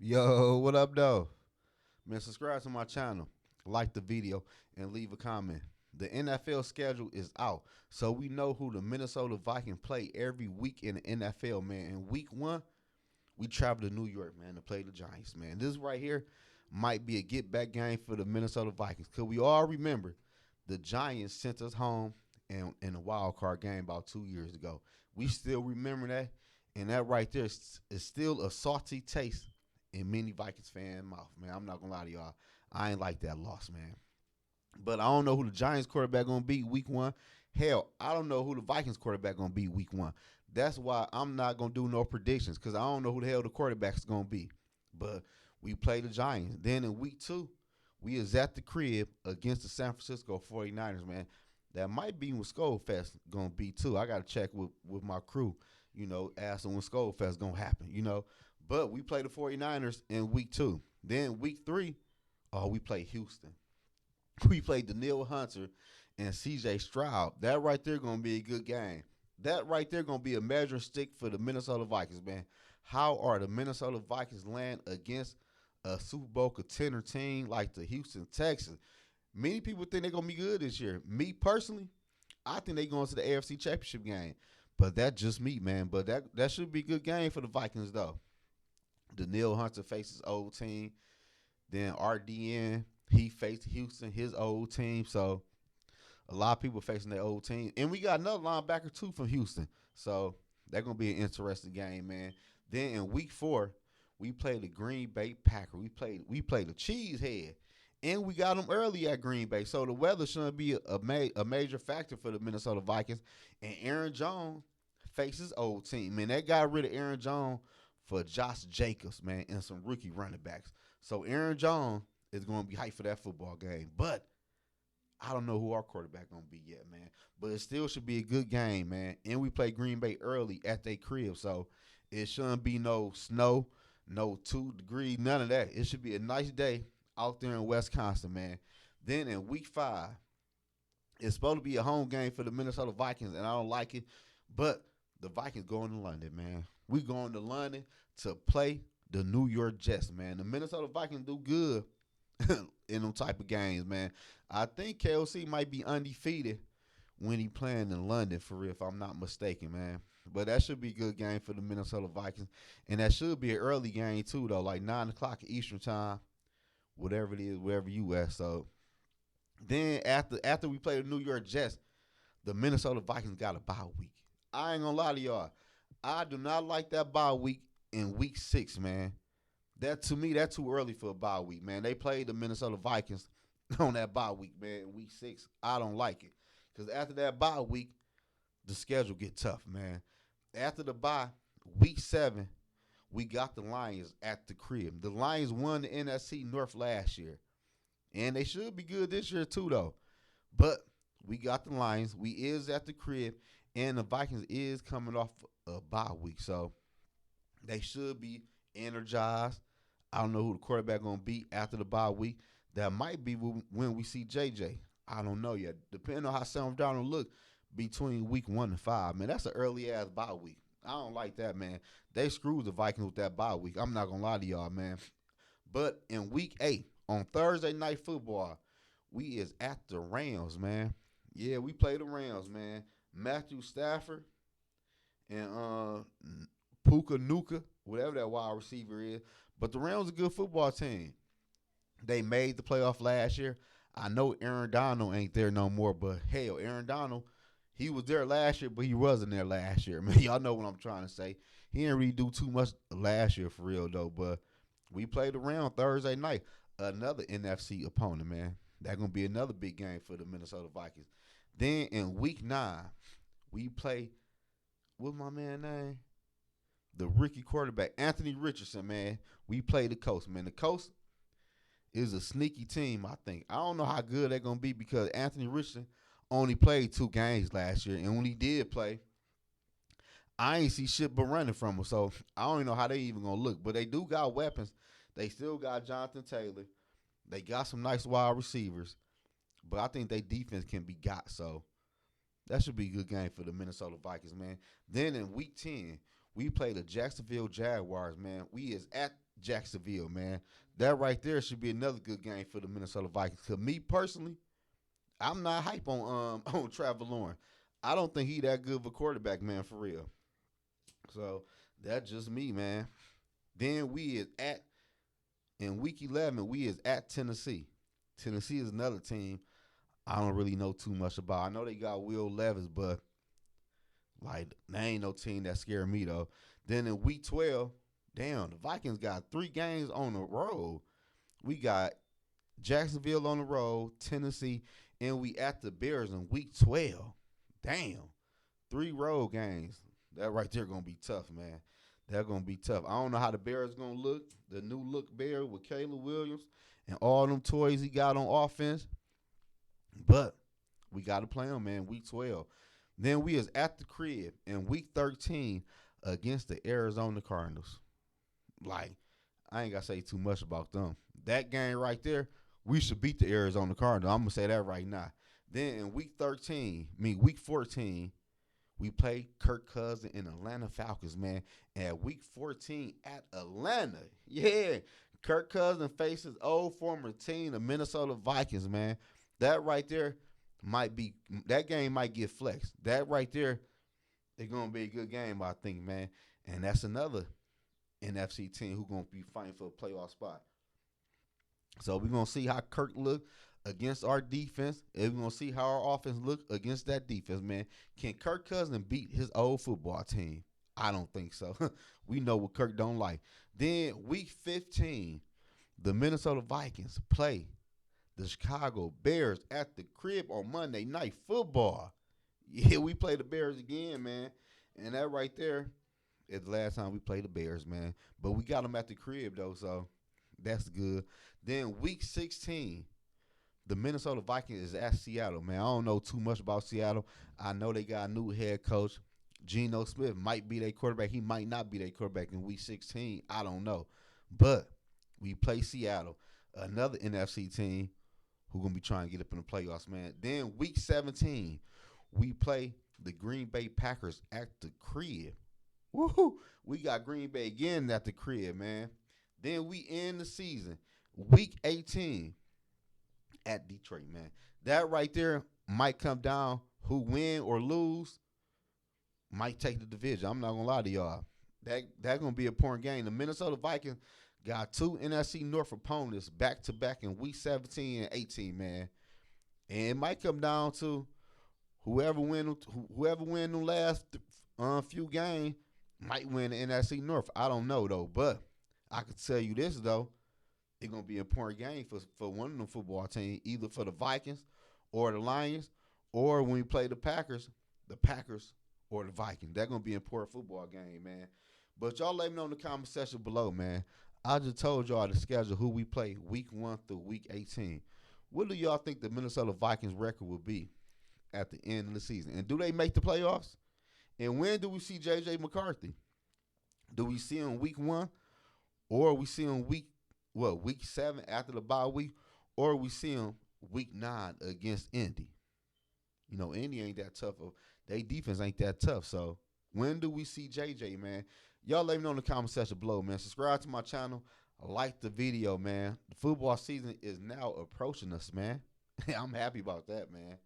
Yo, what up, though? Man, subscribe to my channel, like the video, and leave a comment. The NFL schedule is out, so we know who the Minnesota Vikings play every week in the NFL, man. In week one, we travel to New York, man, to play the Giants, man. This right here might be a get back game for the Minnesota Vikings, because we all remember the Giants sent us home in a wild card game about 2 years ago. We still remember that, and that right there is still a salty taste in many Vikings fan mouth, man. I'm not gonna lie to y'all. I ain't like that loss, man. But I don't know who the Giants quarterback gonna be week one. Hell, I don't know who the Vikings quarterback gonna be week one. That's why I'm not gonna do no predictions because I don't know who the hell the quarterback is gonna be. But we play the Giants. Then in week two, we is at the crib against the San Francisco 49ers, man. That might be when Skull Fest gonna be too. I gotta check with my crew, ask them when Skull Fest gonna happen. But we play the 49ers in week two. Then week three, oh, we play Houston. We played Daniil Hunter and CJ Stroud. That right there gonna be a good game. That right there gonna be a measuring stick for the Minnesota Vikings, man. How are the Minnesota Vikings land against a Super Bowl contender team like the Houston Texans? Many people think they're gonna be good this year. Me personally, I think they're going to the AFC Championship game. But that's just me, man. But that should be a good game for the Vikings, though. Daniil Hunter faces old team. Then RDN, he faced Houston, his old team. So a lot of people facing their old team. And we got another linebacker too from Houston. So that's gonna be an interesting game, man. Then in week four, we played the Green Bay Packers. We played the Cheesehead. And we got them early at Green Bay. So the weather shouldn't be a major factor for the Minnesota Vikings. And Aaron Jones faces old team. Man, they got rid of Aaron Jones for Josh Jacobs, man, and some rookie running backs. So Aaron Jones is going to be hyped for that football game. But I don't know who our quarterback going to be yet, man. But it still should be a good game, man. And we play Green Bay early at their crib. So it shouldn't be no snow, no 2 degrees, none of that. It should be a nice day out there in Wisconsin, man. Then in week five, it's supposed to be a home game for the Minnesota Vikings, and I don't like it. But the Vikings going to London, man. We going to London to play the New York Jets, man. The Minnesota Vikings do good in them type of games, man. I think KOC might be undefeated when he playing in London for real, if I'm not mistaken, man. But that should be a good game for the Minnesota Vikings, and that should be an early game too, though, like 9 o'clock Eastern time, whatever it is, wherever you at. So then after we play the New York Jets, the Minnesota Vikings got a bye week. I ain't gonna lie to y'all. I do not like that bye week in week six, man. That to me, that's too early for a bye week, man. They played the Minnesota Vikings on that bye week, man. In week six, I don't like it because after that bye week, the schedule get tough, man. After the bye, week seven, we got the Lions at the crib. The Lions won the NFC North last year, and they should be good this year too, though. But we got the Lions. We is at the crib, and the Vikings is coming off a bye week, so they should be energized. I don't know who the quarterback gonna be after the bye week. That might be when we see JJ. I don't know yet. Depending on how Sam Darnold look between week 1 and 5, man, that's an early ass bye week. I don't like that, man. They screwed the Vikings with that bye week. I'm not gonna lie to y'all, man. But in week 8, on Thursday night football, we is at the Rams, man. Yeah, we play the Rams, man. Matthew Stafford and Puka Nuka, whatever that wide receiver is. But the Rams are a good football team. They made the playoff last year. I know Aaron Donald ain't there no more, but hell, Aaron Donald, he was there last year, but he wasn't there last year. Man, y'all know what I'm trying to say. He didn't really do too much last year for real though. But we played around Thursday night. Another NFC opponent, man. That's gonna be another big game for the Minnesota Vikings. Then in week 9, we play what's my man name? The rookie quarterback, Anthony Richardson, man. We play the Coast, man. The Coast is a sneaky team, I think. I don't know how good they're going to be because Anthony Richardson only played 2 games last year. And when he did play, I ain't see shit but running from him. So I don't even know how they even going to look. But they do got weapons. They still got Jonathan Taylor. They got some nice wide receivers. But I think their defense can be got. So that should be a good game for the Minnesota Vikings, man. Then in week 10, We play the Jacksonville Jaguars, man. We is at Jacksonville, man. That right there should be another good game for the Minnesota Vikings. Cause me personally, I'm not hype on on Trevor Lawrence. I don't think he that good of a quarterback, man, for real. So that's just me, man. Then we is at in week 11. We is at Tennessee. Tennessee is another team I don't really know too much about. I know they got Will Levis, but like they ain't no team that scare me though. Then in week 12, damn, the Vikings got 3 games on the road. We got Jacksonville on the road, Tennessee, and we at the Bears in week 12. Damn. 3 road games. That right there gonna be tough, man. They're gonna be tough. I don't know how the Bears gonna look. The new look Bear with Caleb Williams and all them toys he got on offense. But we gotta play them, man. Week 12. Then we is at the crib in week 13 against the Arizona Cardinals. Like, I ain't gotta say too much about them. That game right there, we should beat the Arizona Cardinals. I'm gonna say that right now. Then in week 13, week 14, we play Kirk Cousins and Atlanta Falcons, man. And week 14 at Atlanta. Yeah. Kirk Cousins faces old former team, the Minnesota Vikings, man. That right there might be that game might get flexed. That right there is gonna be a good game, I think, man. And that's another NFC team who's gonna be fighting for a playoff spot. So we're gonna see how Kirk look against our defense, and we're gonna see how our offense look against that defense, man. Can Kirk Cousins beat his old football team? I don't think so. We know what Kirk don't like. Then week 15, the Minnesota Vikings play the Chicago Bears at the crib on Monday Night Football. Yeah, we play the Bears again, man. And that right there is the last time we played the Bears, man. But we got them at the crib, though, so that's good. Then week 16, the Minnesota Vikings is at Seattle, man. I don't know too much about Seattle. I know they got a new head coach. Geno Smith might be their quarterback. He might not be their quarterback in week 16. I don't know. But we play Seattle, another NFC team who going to be trying to get up in the playoffs, man. Then week 17, we play the Green Bay Packers at the crib. Woohoo! We got Green Bay again at the crib, man. Then we end the season, week 18, at Detroit, man. That right there might come down who win or lose might take the division. I'm not gonna lie to y'all. That gonna be an important game. The Minnesota Vikings got 2 NFC North opponents back to back in week 17 and 18, man. And it might come down to whoever win the last few games might win the NFC North. I don't know though, but I can tell you this though. It's gonna be an important game for one of them football teams, either for the Vikings or the Lions, or when we play the Packers or the Vikings. That's gonna be an important football game, man. But y'all let me know in the comment section below, man. I just told y'all the schedule who we play week 1 through week 18. What do y'all think the Minnesota Vikings record will be at the end of the season? And do they make the playoffs? And when do we see JJ McCarthy? Do we see him week 1, or we see him week 7 after the bye week, or we see him week 9 against Indy? You know, Indy ain't that tough. They defense ain't that tough. So when do we see JJ, man? Y'all let me know in the comment section below, man. Subscribe to my channel. Like the video, man. The football season is now approaching us, man. I'm happy about that, man.